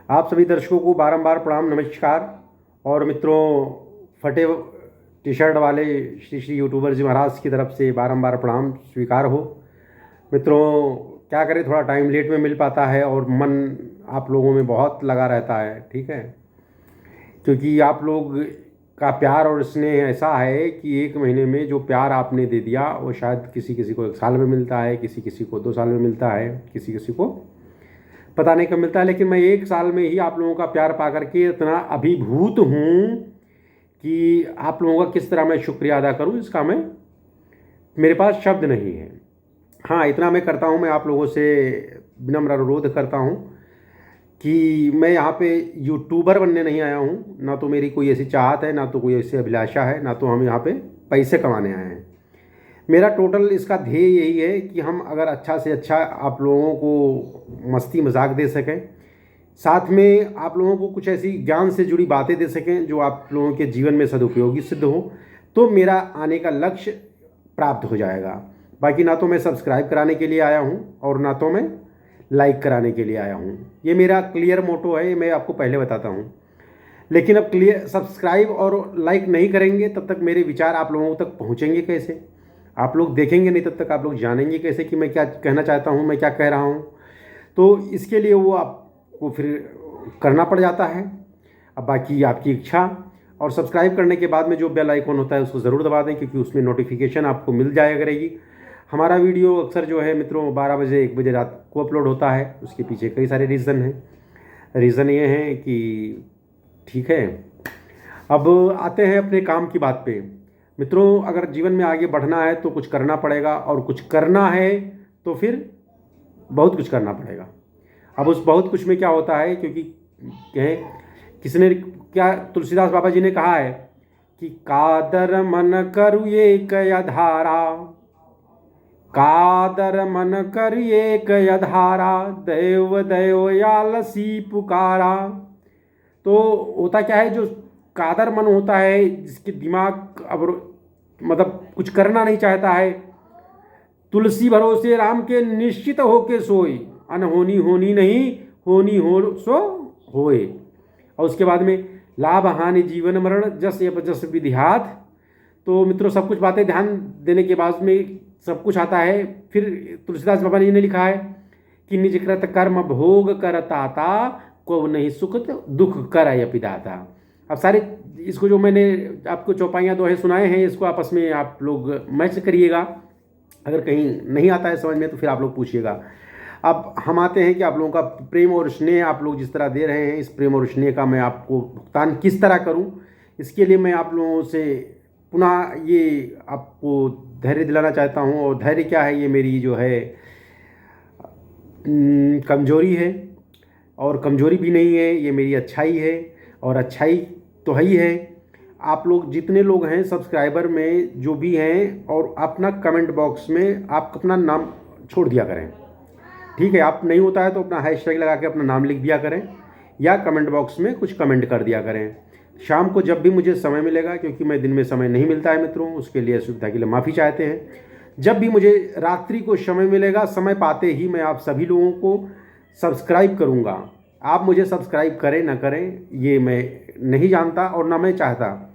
आप सभी दर्शकों को बारंबार प्रणाम, नमस्कार। और मित्रों, फटे टी शर्ट वाले श्री श्री यूट्यूबर जी महाराज की तरफ से बारंबार प्रणाम स्वीकार हो। मित्रों, क्या करें, थोड़ा टाइम लेट में मिल पाता है और मन आप लोगों में बहुत लगा रहता है, ठीक है। क्योंकि आप लोग का प्यार और स्नेह ऐसा है कि एक महीने में जो प्यार आपने दे दिया वो शायद किसी किसी को 1 साल में मिलता है, किसी किसी को 2 साल में मिलता है, किसी किसी को पता नहीं कब मिलता है। लेकिन मैं 1 साल में ही आप लोगों का प्यार पा करके इतना अभिभूत हूँ कि आप लोगों का किस तरह मैं शुक्रिया अदा करूँ, इसका मेरे पास शब्द नहीं है। हाँ, इतना मैं करता हूँ, मैं आप लोगों से विनम्र अनुरोध करता हूँ कि मैं यहाँ पे यूट्यूबर बनने नहीं आया हूँ। ना तो मेरी कोई ऐसी चाहत है, ना तो कोई ऐसी अभिलाषा है, ना तो हम यहाँ पे पैसे कमाने आए हैं। मेरा टोटल इसका ध्येय यही है कि हम अगर अच्छा से अच्छा आप लोगों को मस्ती मजाक दे सकें, साथ में आप लोगों को कुछ ऐसी ज्ञान से जुड़ी बातें दे सकें जो आप लोगों के जीवन में सदुपयोगी सिद्ध हो, तो मेरा आने का लक्ष्य प्राप्त हो जाएगा। बाकी ना तो मैं सब्सक्राइब कराने के लिए आया हूँ और ना तो मैं लाइक कराने के लिए आया हूँ। ये मेरा क्लियर मोटो है, ये मैं आपको पहले बताता हूँ। लेकिन अब क्लियर सब्सक्राइब और लाइक नहीं करेंगे तब तक मेरे विचार आप लोगों तक पहुँचेंगे कैसे? आप लोग देखेंगे नहीं तब तक आप लोग जानेंगे कैसे कि मैं क्या कहना चाहता हूँ, मैं क्या कह रहा हूँ। तो इसके लिए वो आपको फिर करना पड़ जाता है। अब बाकी आपकी इच्छा। और सब्सक्राइब करने के बाद में जो बेल आइकॉन होता है उसको ज़रूर दबा दें, क्योंकि उसमें नोटिफिकेशन आपको मिल जाया करेगी। हमारा वीडियो अक्सर जो है मित्रों 12 बजे 1 बजे रात को अपलोड होता है। उसके पीछे कई सारे रीज़न हैं। रीज़न ये हैं कि ठीक है, अब आते हैं अपने काम की बात पे। मित्रों, अगर जीवन में आगे बढ़ना है तो कुछ करना पड़ेगा, और कुछ करना है तो फिर बहुत कुछ करना पड़ेगा। अब उस बहुत कुछ में क्या होता है, क्योंकि कहें किसी ने क्या, तुलसीदास बाबा जी ने कहा है कि कादर मन करु एक अधारा, कादर मन कर एक अधारा, दैव दैव आलसी पुकारा। तो होता क्या है, जो कादर मन होता है, जिसके दिमाग अब मतलब कुछ करना नहीं चाहता है, तुलसी भरोसे राम के निश्चित होके सोई, अनहोनी होनी नहीं, होनी हो सो होए। और उसके बाद में लाभ हानि जीवन मरण जस जस विधिहात। तो मित्रों, सब कुछ बातें ध्यान देने के बाद में सब कुछ आता है। फिर तुलसीदास बाबा जी ने लिखा है कि निज कृत कर्म भोग करताता, को नहीं सुख दुख कर अपिदाता। अब सारे इसको जो मैंने आपको चौपाइयाँ दोहे सुनाए हैं, इसको आपस में आप लोग मैच करिएगा। अगर कहीं नहीं आता है समझ में तो फिर आप लोग पूछिएगा। अब हम आते हैं कि आप लोगों का प्रेम और स्नेह आप लोग जिस तरह दे रहे हैं, इस प्रेम और स्नेह का मैं आपको भुगतान किस तरह करूं, इसके लिए मैं आप लोगों से पुनः ये आपको धैर्य दिलाना चाहता हूं। और धैर्य क्या है, ये मेरी जो है कमजोरी है, और कमजोरी भी नहीं है, ये मेरी अच्छाई है, और अच्छाई तो है ही है। आप लोग जितने लोग हैं सब्सक्राइबर में जो भी हैं, और अपना कमेंट बॉक्स में आप अपना नाम छोड़ दिया करें, ठीक है। आप नहीं होता है तो अपना हैशटैग लगा के अपना नाम लिख दिया करें, या कमेंट बॉक्स में कुछ कमेंट कर दिया करें। शाम को जब भी मुझे समय मिलेगा, क्योंकि मैं दिन में समय नहीं मिलता है मित्रों, उसके लिए असुविधा के लिए माफ़ी चाहते हैं। जब भी मुझे रात्रि को समय मिलेगा, समय पाते ही मैं आप सभी लोगों को सब्सक्राइब करूँगा। आप मुझे सब्सक्राइब करें ना करें ये मैं नहीं जानता और ना मैं चाहता,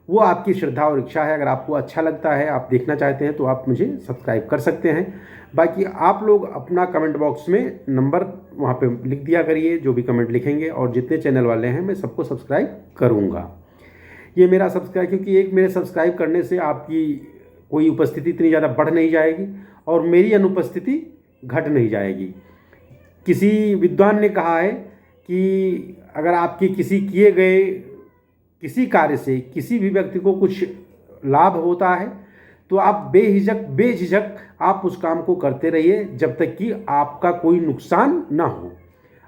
वो आपकी श्रद्धा और इच्छा है। अगर आपको अच्छा लगता है, आप देखना चाहते हैं, तो आप मुझे सब्सक्राइब कर सकते हैं। बाकी आप लोग अपना कमेंट बॉक्स में नंबर वहाँ पे लिख दिया करिए, जो भी कमेंट लिखेंगे, और जितने चैनल वाले हैं मैं सबको सब्सक्राइब करूँगा। ये मेरा सब्सक्राइब, क्योंकि एक मेरे सब्सक्राइब करने से आपकी कोई उपस्थिति इतनी ज़्यादा बढ़ नहीं जाएगी और मेरी अनुपस्थिति घट नहीं जाएगी। किसी विद्वान ने कहा है कि अगर आपके किसी किए गए किसी कार्य से किसी भी व्यक्ति को कुछ लाभ होता है, तो आप बेझिझक आप उस काम को करते रहिए जब तक कि आपका कोई नुकसान ना हो।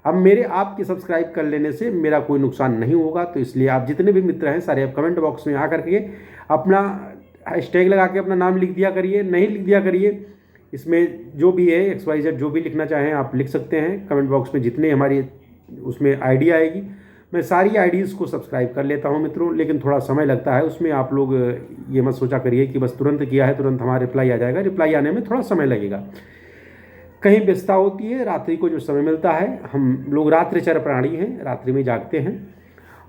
अब मेरे आपके सब्सक्राइब कर लेने से मेरा कोई नुकसान नहीं होगा, तो इसलिए आप जितने भी मित्र हैं सारे आप कमेंट बॉक्स में आकर के अपना हैशटैग लगा के अपना नाम लिख दिया करिए, नहीं लिख दिया करिए। इसमें जो भी है XYZ जो भी लिखना चाहें आप लिख सकते हैं कमेंट बॉक्स में। जितने हमारी उसमें आईडी आएगी, मैं सारी आईडीज़ को सब्सक्राइब कर लेता हूं मित्रों, लेकिन थोड़ा समय लगता है उसमें। आप लोग ये मत सोचा करिए कि बस तुरंत किया है तुरंत हमारा रिप्लाई आ जाएगा। रिप्लाई आने में थोड़ा समय लगेगा। कहीं व्यस्तता होती है, रात्रि को जो समय मिलता है, हम लोग रात्रिचर प्राणी हैं, रात्रि में जागते हैं।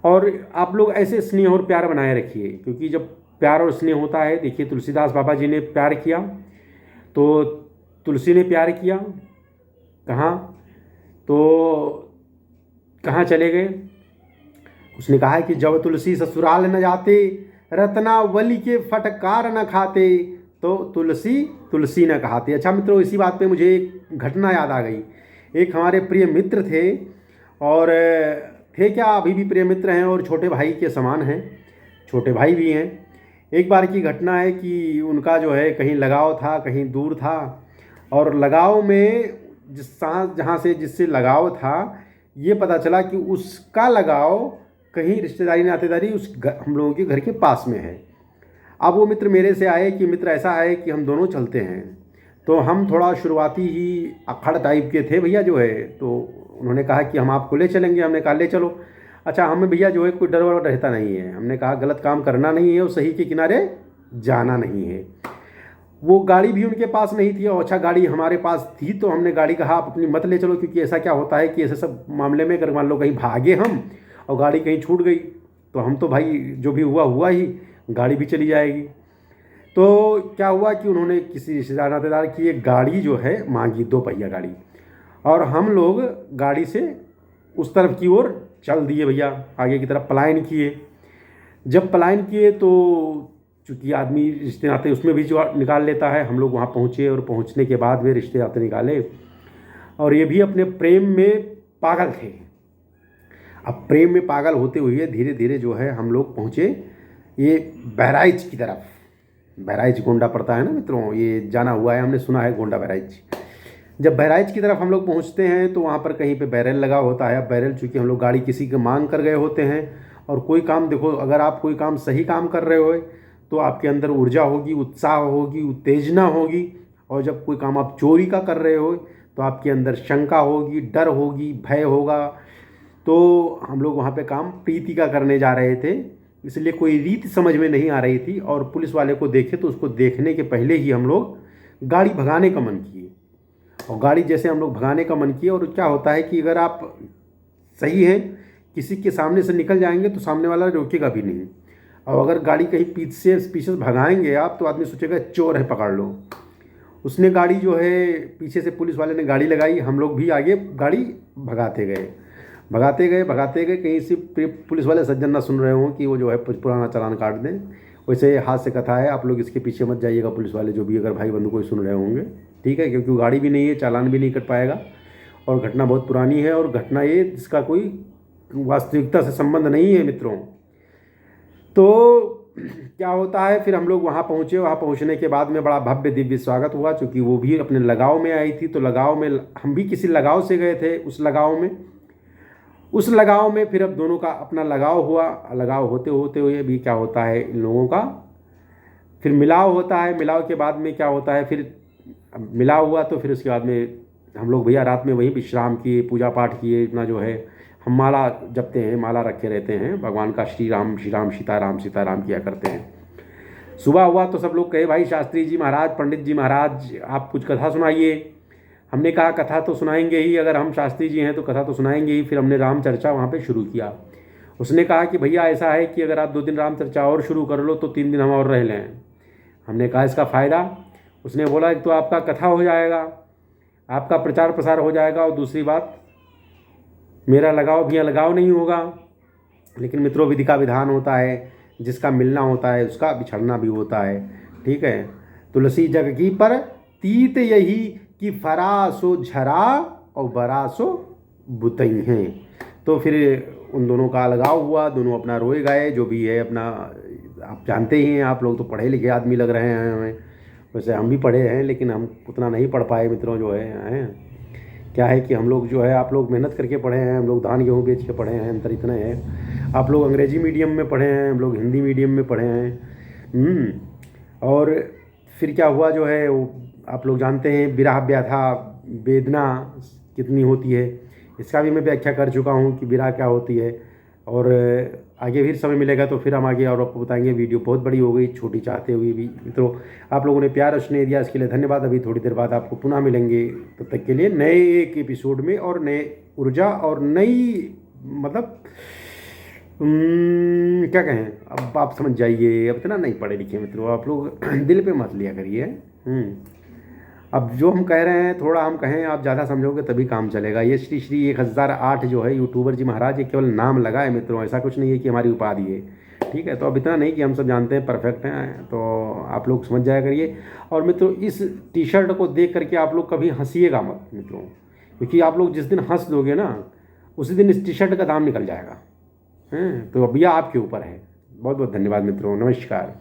और आप लोग ऐसे स्नेह और प्यार बनाए रखिए, क्योंकि जब प्यार और स्नेह होता है, देखिए तुलसीदास बाबा जी ने प्यार किया तो तुलसी ने प्यार किया, कहाँ तो कहाँ चले गए। उसने कहा है कि जब तुलसी ससुराल न जाते, रत्नावली के फटकार न खाते, तो तुलसी तुलसी न कहाते। अच्छा मित्रों, इसी बात पे मुझे एक घटना याद आ गई। एक हमारे प्रिय मित्र थे, और थे क्या, अभी भी प्रिय मित्र हैं और छोटे भाई के समान हैं, छोटे भाई भी हैं। एक बार की घटना है कि उनका जो है कहीं लगाव था, कहीं दूर था, और लगाव में जहाँ से जिससे लगाव था, ये पता चला कि उसका लगाव कहीं रिश्तेदारी नातेदारी हम लोगों के घर के पास में है। अब वो मित्र मेरे से आए कि मित्र ऐसा है कि हम दोनों चलते हैं। तो हम थोड़ा शुरुआती ही अक्खड़ टाइप के थे भैया जो है, तो उन्होंने कहा कि हम आपको ले चलेंगे। हमने कहा ले चलो। अच्छा, हमें भैया जो है कोई डर वर रहता नहीं है। हमने कहा गलत काम करना नहीं है और सही के किनारे जाना नहीं है। वो गाड़ी भी उनके पास नहीं थी, और अच्छा गाड़ी हमारे पास थी, तो हमने गाड़ी कहा आप अपनी मत ले चलो, क्योंकि ऐसा क्या होता है कि ऐसे सब मामले में अगर मान लो कहीं भागे हम और गाड़ी कहीं छूट गई तो हम तो भाई जो भी हुआ हुआ ही, गाड़ी भी चली जाएगी। तो क्या हुआ कि उन्होंने किसी रिश्तेदार नातेदार की एक गाड़ी जो है मांगी, 2 पहिया गाड़ी, और हम लोग गाड़ी से उस तरफ की ओर चल दिए भैया, आगे की तरफ पलायन किए। जब पलायन किए तो चूँकि आदमी रिश्ते नाते उसमें भी जो निकाल लेता है, हम लोग वहाँ पहुँचे और पहुँचने के बाद वे रिश्ते नाते निकाले, और ये भी अपने प्रेम में पागल थे। अब प्रेम में पागल होते हुए धीरे धीरे जो है हम लोग पहुँचे ये बहराइच की तरफ। बहराइच गोंडा पड़ता है ना मित्रों, ये जाना हुआ है, हमने सुना है गोंडा बहराइच। जब बहराइच की तरफ हम लोग पहुंचते हैं तो वहाँ पर कहीं पे बैरल लगा होता है। अब बैरल चूँकि हम लोग गाड़ी किसी के मांग कर गए होते हैं, और कोई काम देखो, अगर आप कोई काम सही काम कर रहे हो तो आपके अंदर ऊर्जा होगी, उत्साह होगी, उत्तेजना होगी, और जब कोई काम आप चोरी का कर रहे हो तो आपके अंदर शंका होगी, डर होगी, भय होगा। तो हम लोग वहाँ पे काम प्रीति का करने जा रहे थे, इसलिए कोई रीत समझ में नहीं आ रही थी, और पुलिस वाले को देखे तो उसको देखने के पहले ही हम लोग गाड़ी भगाने का मन किए। और गाड़ी जैसे हम लोग भगाने का मन किए, और क्या होता है कि अगर आप सही हैं, किसी के सामने से निकल जाएंगे तो सामने वाला रोकेगा भी नहीं, और अगर गाड़ी कहीं पीछे से भगाएंगे आप तो आदमी सोचेगा चोर है पकड़ लो। उसने गाड़ी जो है पीछे से पुलिस वाले ने गाड़ी लगाई, हम लोग भी आगे गाड़ी भगाते गए भगाते गए भगाते गए। कहीं से पुलिस वाले सज्जन ना सुन रहे हों कि वो जो है पुराना चालान काट दें। वैसे हाथ से कथा है, आप लोग इसके पीछे मत जाइएगा पुलिस वाले, जो भी अगर भाई बंधु कोई सुन रहे होंगे, ठीक है, क्योंकि गाड़ी भी नहीं है, चालान भी नहीं कट पाएगा, और घटना बहुत पुरानी है, और घटना ये जिसका कोई वास्तविकता से संबंध नहीं है मित्रों। तो क्या होता है, फिर हम लोग वहाँ पहुँचे। वहाँ पहुँचने के बाद में बड़ा भव्य दिव्य स्वागत हुआ, चूँकि वो भी अपने लगाव में आई थी, तो लगाव में हम भी किसी लगाव से गए थे। उस लगाव में फिर अब दोनों का अपना लगाव हुआ। लगाव होते होते हुए भी क्या होता है, इन लोगों का फिर मिलाव होता है। मिलाव के बाद में क्या होता है, फिर मिलाव हुआ तो फिर उसके बाद में हम लोग भैया रात में वहीं विश्राम किए, पूजा पाठ किए। अपना जो है हम माला जपते हैं, माला रखे रहते हैं भगवान का, श्री राम सीताराम सीताराम किया करते हैं। सुबह हुआ तो सब लोग कहे भाई शास्त्री जी महाराज, पंडित जी महाराज, आप कुछ कथा सुनाइए। हमने कहा कथा तो सुनाएंगे ही, अगर हम शास्त्री जी हैं तो कथा तो सुनाएंगे ही। फिर हमने राम चर्चा वहाँ पे शुरू किया। उसने कहा कि भैया ऐसा है कि अगर आप 2 दिन राम चर्चा और शुरू कर लो तो 3 दिन हम और रह लें। हमने कहा इसका फ़ायदा। उसने बोला एक तो आपका कथा हो जाएगा, आपका प्रचार प्रसार हो जाएगा, और दूसरी बात मेरा लगाव भी लगाव नहीं होगा। लेकिन मित्रों, विधि का विधान होता है, जिसका मिलना होता है उसका बिछड़ना भी होता है, ठीक है। तुलसी जग की पर तीत यही कि फरा सो झरा और बरा सो बुतई हैं। तो फिर उन दोनों का अलगाव हुआ, दोनों अपना रोए गए, जो भी है अपना, आप जानते ही हैं, आप लोग तो पढ़े लिखे आदमी लग रहे हैं हमें। वैसे हम भी पढ़े हैं, लेकिन हम उतना नहीं पढ़ पाए मित्रों। जो है क्या है कि हम लोग जो है, आप लोग मेहनत करके पढ़े हैं, हम लोग धान गेहूँ बेच के पढ़े हैं, अंतर इतना है। आप लोग अंग्रेजी मीडियम में पढ़े हैं, हम लोग हिंदी मीडियम में पढ़े हैं। और फिर क्या हुआ जो है, वो आप लोग जानते हैं, विरह व्यथा वेदना कितनी होती है, इसका भी मैं व्याख्या कर चुका हूँ कि विरह क्या होती है, और आगे फिर समय मिलेगा तो फिर हम आगे और आपको बताएंगे। वीडियो बहुत बड़ी हो गई, छोटी चाहते हुए भी मित्रों आप लोगों ने प्यार और स्नेह दिया, इसके लिए धन्यवाद। अभी थोड़ी देर बाद आपको पुनः मिलेंगे, तब तक के लिए नए एक एपिसोड में और नए ऊर्जा और नई मतलब क्या कहें, अब आप समझ जाइए। अब इतना नहीं पढ़े लिखे मित्रों, आप लोग दिल पे मत लिया करिए। अब जो हम कह रहे हैं थोड़ा हम कहें, आप ज़्यादा समझोगे तभी काम चलेगा। ये श्री श्री 1008 जो है यूट्यूबर जी महाराज, ये केवल नाम लगा है मित्रों, ऐसा कुछ नहीं है कि हमारी उपाधि है। ठीक है, तो अब इतना नहीं कि हम सब जानते हैं, परफेक्ट हैं, तो आप लोग समझ जाया करिए। और मित्रों इस टी शर्ट को देख करके आप लोग कभी हंसीएगा मत मित्रों, क्योंकि आप लोग जिस दिन हंस दोगे ना, उसी दिन इस टी शर्ट का दाम निकल जाएगा। तो भैया आपके ऊपर है। बहुत बहुत धन्यवाद मित्रों, नमस्कार।